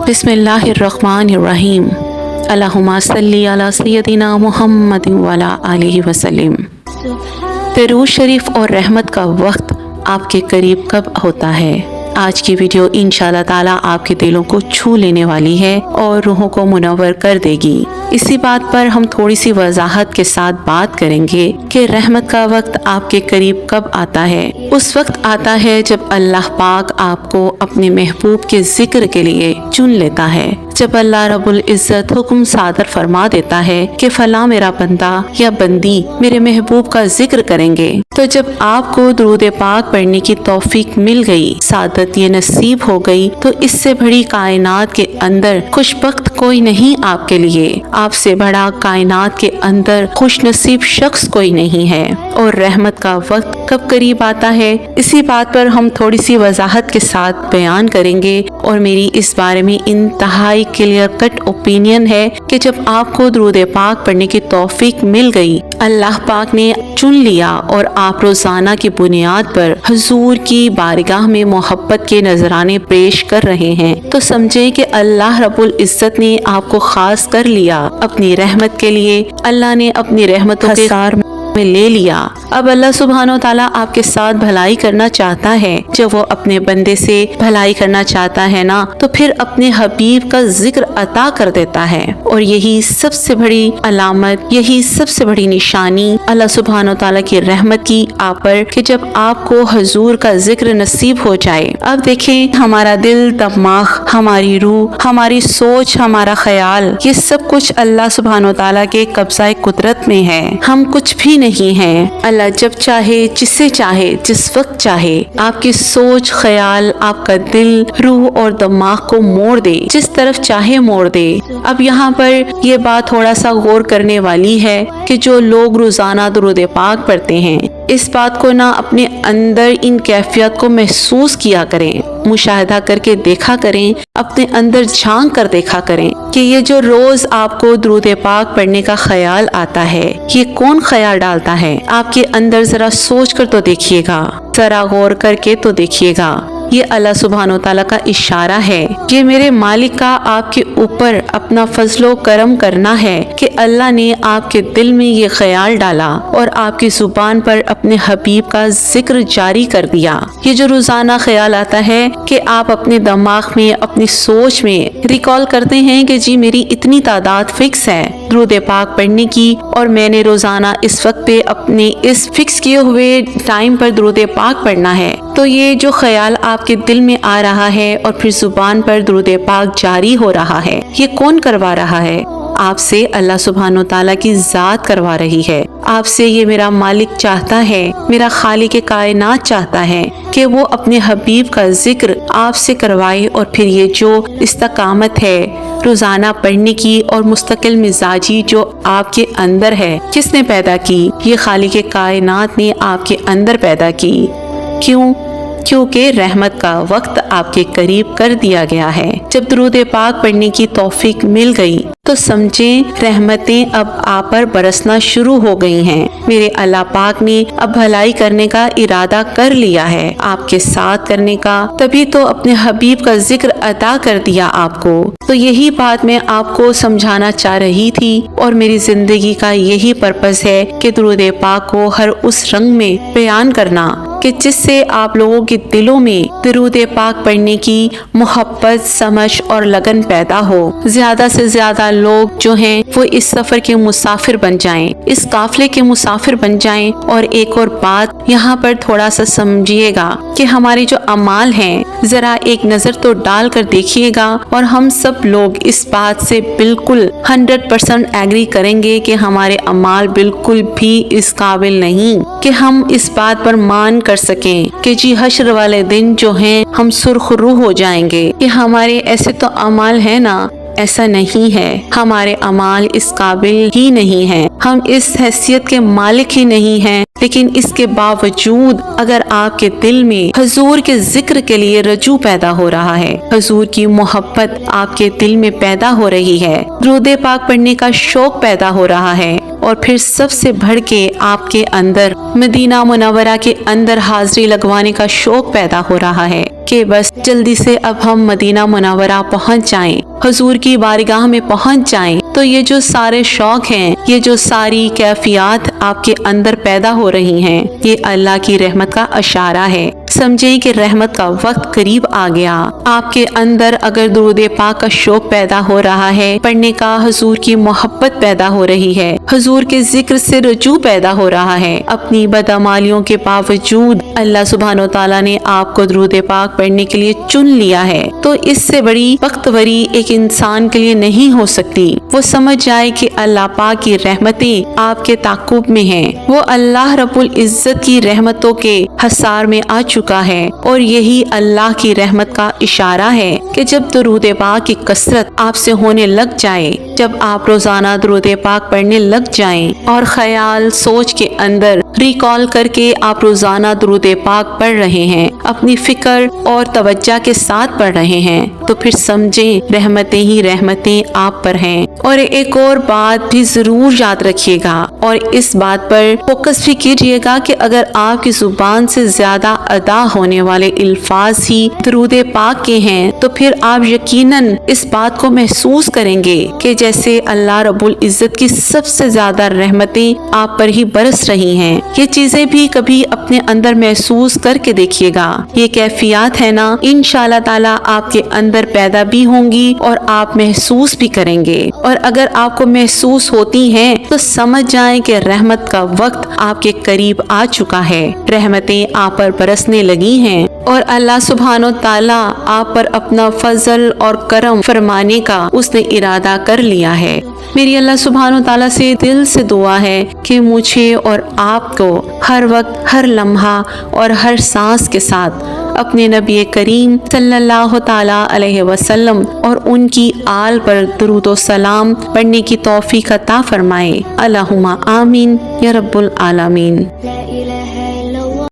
बिस्मिल्लाहिर्रहमानिर्रहीम। अल्लाहुम्मा सल्ली अला सय्यदिना मुहम्मद व अला आलिहि वसल्लम। दरूद शरीफ और रहमत का वक्त आपके करीब कब होता है? आज की वीडियो इंशाअल्लाह ताला आपके दिलों को छू लेने वाली है और रूहों को मुनव्वर कर देगी। इसी बात पर हम थोड़ी सी वजाहत के साथ बात करेंगे कि रहमत का वक्त आपके करीब कब आता है। उस वक्त आता है जब अल्लाह पाक आपको अपने महबूब के जिक्र के लिए चुन लेता है। जब अल्लाह रब्बुल इज्जत हुक्म सादर फरमा देता है कि फला मेरा बंदा या बंदी मेरे महबूब का जिक्र करेंगे, तो जब आपको दुरूद पाक पढ़ने की तौफीक मिल गई, सादत ये नसीब हो गई, तो इससे बड़ी कायनात के अंदर खुशबख्त कोई नहीं आपके लिए। आपसे बड़ा कायनात के अंदर खुश नसीब शख्स कोई नहीं है। और रहमत का वक्त कब करीब आता है, इसी बात पर हम थोड़ी सी वजाहत के साथ बयान करेंगे। और मेरी इस बारे में इंतहाई क्लियर कट ओपिनियन है कि जब आपको दुरूद पाक पढ़ने की तौफीक मिल गई, अल्लाह पाक ने चुन लिया और आप रोजाना की बुनियाद पर हुजूर की बारगाह में मोहब्बत के नजराने पेश कर रहे हैं, तो समझें कि अल्लाह रब्बुल इज्जत ने आपको खास कर लिया अपनी रहमत के लिए। अल्लाह ने अपनी रहमतों के सार में ले लिया। अब अल्लाह सुब्हानो ताला आपके साथ भलाई करना चाहता है। जब वो अपने बंदे से भलाई करना चाहता है ना, तो फिर अपने हबीब का जिक्र अता कर देता है। और यही सबसे बड़ी अलामत, यही सबसे बड़ी निशानी अल्लाह सुब्हानो ताला की रहमत की आप पर कि जब आपको हुजूर का जिक्र नसीब हो जाए। अब देखें, हमारा दिल, दिमाग, हमारी रूह, हमारी सोच, हमारा ख्याल, ये सब कुछ अल्लाह सुब्हानो ताला के कब्ज़ा कुदरत में है। हम कुछ भी नहीं है। अल्लाह जब चाहे, जिससे चाहे, जिस वक्त चाहे आपकी सोच, ख्याल, आपका दिल, रूह और दिमाग को मोड़ दे, जिस तरफ चाहे मोड़ दे। अब यहाँ पर ये बात थोड़ा सा गौर करने वाली है कि जो लोग रोजाना दुरूद पाक पढ़ते हैं, इस बात को ना अपने अंदर इन कैफियत को महसूस किया करें, मुशाहिदा करके देखा करें, अपने अंदर झांक कर देखा करें कि ये जो रोज आपको दुरूद पाक पढ़ने का ख्याल आता है, ये कौन ख्याल डालता है आपके अंदर? जरा सोच कर तो देखिएगा, जरा गौर करके तो देखिएगा। ये अल्लाह सुब्हानो ताला का इशारा है। ये मेरे मालिक का आपके ऊपर अपना फजलो करम करना है कि अल्लाह ने आपके दिल में ये ख्याल डाला और आपकी जुबान पर अपने हबीब का जिक्र जारी कर दिया। ये जो रोजाना ख्याल आता है कि आप अपने दिमाग में, अपनी सोच में रिकॉल करते हैं कि जी मेरी इतनी तादाद फिक्स है दुरूद पाक पढ़ने की, और मैंने रोजाना इस वक्त पे अपने इस फिक्स किए हुए टाइम पर दुरूद पाक पढ़ना है। तो ये जो ख्याल आपके दिल में आ रहा है और फिर जुबान पर दुरूद पाक जारी हो रहा है, ये कौन करवा रहा है? आपसे अल्लाह सुब्हानो ताला की जात करवा रही है। आपसे ये मेरा मालिक चाहता है, मेरा खालिक कायनात चाहता है कि वो अपने हबीब का जिक्र आपसे करवाए। और फिर ये जो इस्तकामत है रोजाना पढ़ने की और मुस्तकिल मिजाजी जो आपके अंदर है, किसने पैदा की? ये खालिक कायनात ने आपके अंदर पैदा की। क्यों? क्योंकि रहमत का वक्त आपके करीब कर दिया गया है। जब दुरूद पाक पढ़ने की तौफीक मिल गई, तो समझें रहमतें अब आप पर बरसना शुरू हो गई हैं। मेरे अल्लाह पाक ने अब भलाई करने का इरादा कर लिया है, आपके साथ करने का, तभी तो अपने हबीब का जिक्र अता कर दिया आपको। तो यही बात मैं आपको समझाना चाह रही थी और मेरी जिंदगी का यही पर्पस है कि दुरूद पाक को हर उस रंग में बयान करना कि जिससे आप लोगों के दिलों में दुरूद पाक पढ़ने की मोहब्बत, समझ और लगन पैदा हो। ज्यादा से ज्यादा लोग जो हैं वो इस सफर के मुसाफिर बन जाएं, इस काफिले के मुसाफिर बन जाएं। और एक और बात यहाँ पर थोड़ा सा समझिएगा कि हमारे जो अमाल हैं, जरा एक नजर तो डाल कर देखिएगा और हम सब लोग इस बात से बिल्कुल 100% एग्री करेंगे कि हमारे अमाल बिल्कुल भी इस काबिल नहीं कि हम इस बात पर मान कर सकें कि जी हश्र वाले दिन जो हैं हम सुरखरू हो जाएंगे। कि हमारे ऐसे तो अमाल है ना, ऐसा नहीं है। हमारे अमाल इस काबिल ही नहीं है, हम इस हैसियत के मालिक ही नहीं हैं لیکن اس کے باوجود اگر آپ کے دل میں حضور کے ذکر کے لیے رجوع پیدا ہو رہا ہے، حضور کی محبت آپ کے دل میں پیدا ہو رہی ہے، درود پاک پڑھنے کا شوق پیدا ہو رہا ہے، اور پھر سب سے بڑھ کے آپ کے اندر مدینہ منورہ کے اندر حاضری لگوانے کا شوق پیدا ہو رہا ہے کہ بس جلدی سے اب ہم مدینہ منورہ پہنچ جائیں، حضور کی بارگاہ میں پہنچ جائیں، تو یہ جو سارے شوق ہیں، یہ جو ساری کیفیات آپ کے اندر پیدا ہو رہی ہیں، یہ اللہ کی رحمت کا اشارہ ہے۔ سمجھیں کہ رحمت کا وقت قریب آ گیا۔ آپ کے اندر اگر درود پاک کا شوق پیدا ہو رہا ہے، پڑھنے کا حضور کی محبت پیدا ہو رہی ہے، حضور کے ذکر سے رجوع پیدا ہو رہا ہے، اپنی بدعمالیوں کے باوجود اللہ سبحانہ و تعالیٰ نے آپ کو درود پاک پڑھنے کے لیے چن لیا ہے، تو اس سے بڑی بختوری ایک انسان کے لیے نہیں ہو سکتی۔ وہ سمجھ جائے کہ اللہ پاک کی رحمتیں آپ کے تعاقب میں ہیں، وہ اللہ رب العزت کی رحمتوں کے حصار میں آ چکا ہے، اور یہی اللہ کی رحمت کا اشارہ ہے کہ جب درود پاک کی کثرت آپ سے ہونے لگ جائے، جب آپ روزانہ درود پاک پڑھنے لگ جائیں اور خیال سوچ کے اندر ریکال کر کے آپ روزانہ درود پاک پڑھ رہے ہیں، اپنی فکر اور توجہ کے ساتھ پڑھ رہے ہیں، تو پھر سمجھیں رحمتیں ہی رحمتیں آپ پر ہیں۔ اور ایک اور بات بھی ضرور یاد رکھیے گا، اور اس بات پر فوکس بھی کیجیے گا کہ اگر آپ کی زبان سے زیادہ ادا ہونے والے الفاظ ہی درود پاک کے ہیں، تو پھر آپ یقیناً اس بات کو محسوس کریں گے کہ جیسے اللہ رب العزت کی سب سے زیادہ رحمتیں آپ پر ہی برس رہی ہیں۔ یہ چیزیں بھی کبھی اپنے اندر محسوس کر کے دیکھیے گا، یہ کیفیات ہے نا، انشاءاللہ تعالی آپ کے اندر پیدا بھی ہوں گی اور آپ محسوس بھی کریں گے، اور اگر آپ کو محسوس ہوتی ہیں تو سمجھ جائیں کہ رحمت کا وقت آپ کے قریب آ چکا ہے، رحمتیں آپ پر برسنے لگی ہیں، اور اللہ سبحانہ و تعالیٰ آپ پر اپنا فضل اور کرم فرمانے کا اس نے ارادہ کر لیا ہے۔ میری اللہ سبحانہ و تعالیٰ سے دل سے دعا ہے کہ مجھے اور آپ کو ہر وقت، ہر لمحہ اور ہر سانس کے ساتھ اپنے نبی کریم صلی اللہ تعالیٰ علیہ وسلم اور ان کی آل پر درود و سلام پڑھنے کی توفیق عطا فرمائے۔ اللہم آمین یا رب العالمین۔